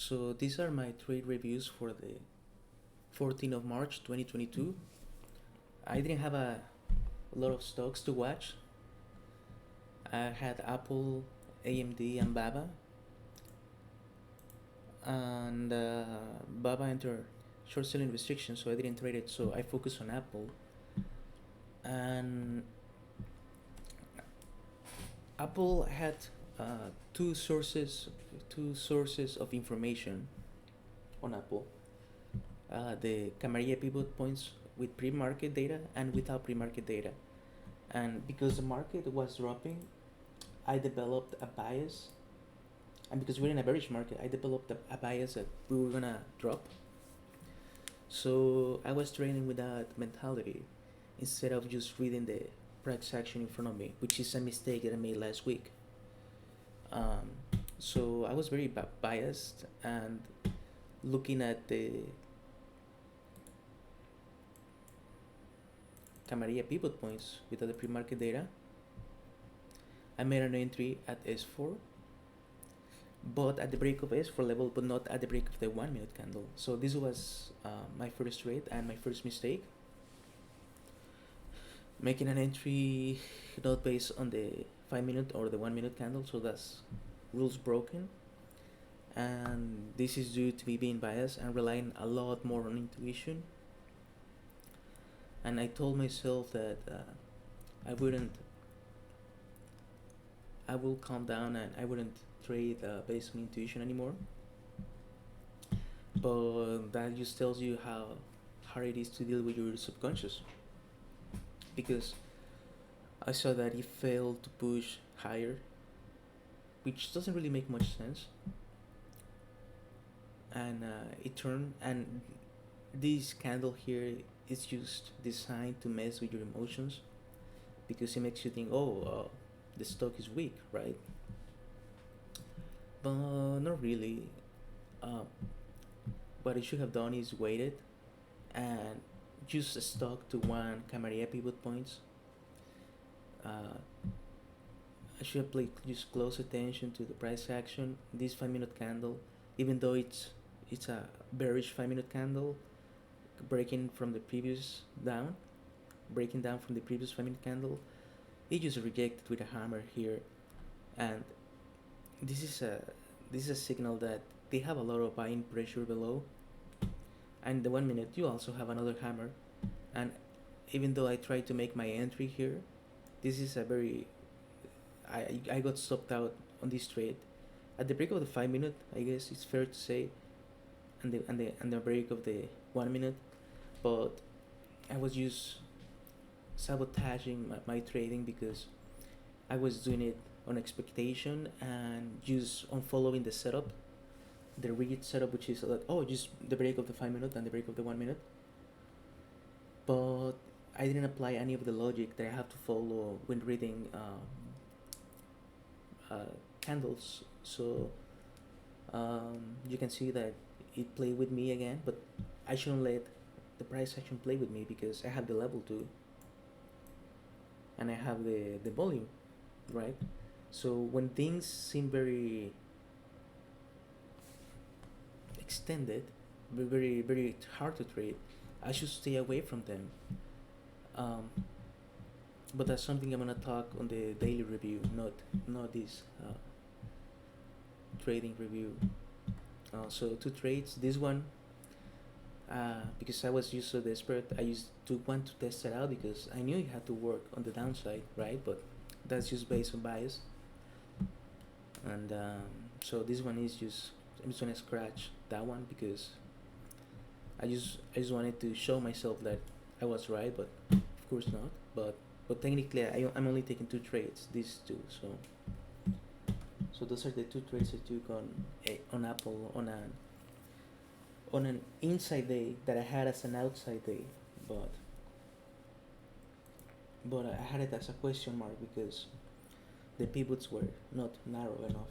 So these are my trade reviews for the 14th of March 2022. I didn't have a lot of stocks to watch. I had Apple, AMD, and BABA. And BABA entered short selling restrictions, so I didn't trade it. So I focused on Apple. And Apple had two sources of information on Apple. The Camarilla Pivot Points with pre-market data and without pre-market data. And because the market was dropping, I developed a bias. And because we're in a bearish market, I developed a bias that we were gonna drop. So I was trading with that mentality instead of just reading the price action in front of me, which is a mistake that I made last week. So I was very biased and looking at the Camarilla Pivot Points without the pre-market data. I made an entry at S4, but at the break of S4 level, but not at the break of the 1 minute candle. So this was my first trade and my first mistake. Making an entry not based on the 5 minute or the 1 minute candle, so that's rules broken. And this is due to me being biased and relying a lot more on intuition. And I told myself that I will calm down and I wouldn't trade based on intuition anymore. But that just tells you how hard it is to deal with your subconscious. Because I saw that it failed to push higher, which doesn't really make much sense. And it turned, and this candle here is just designed to mess with your emotions, because it makes you think, the stock is weak, right? But not really. What I should have done is waited and just stuck to one Camarilla Pivot Points. I should have played just close attention to the price action. This 5 minute candle, even though it's a bearish 5 minute candle, breaking from the previous breaking down from the previous 5 minute candle, it just rejected with a hammer here. And this is a signal that they have a lot of buying pressure below. And the 1 minute, you also have another hammer. And even though I tried to make my entry here, this is a very I got stopped out on this trade at the break of the 5 minute, I guess it's fair to say, and the break of the 1 minute. But I was just sabotaging my trading because I was doing it on expectation and just on following the setup, the rigid setup, which is like, just the break of the 5 minute and the break of the 1 minute. But I didn't apply any of the logic that I have to follow when reading candles. So you can see that it played with me again, but I shouldn't let the price action play with me because I have the level too, and I have the volume, right? So when things seem very extended, very very hard to trade, I should stay away from them. But that's something I'm gonna talk on the daily review, not this trading review. So 2 trades. This one, because I was just so desperate, I used to want to test it out because I knew it had to work on the downside, right? But that's just based on bias. And so this one is I'm just gonna scratch that one because I just wanted to show myself that I was right, but of course not. But technically I'm only taking 2 trades, these two. So those are the 2 trades I took on Apple on an inside day that I had as an outside day, but I had it as a question mark because the pivots were not narrow enough.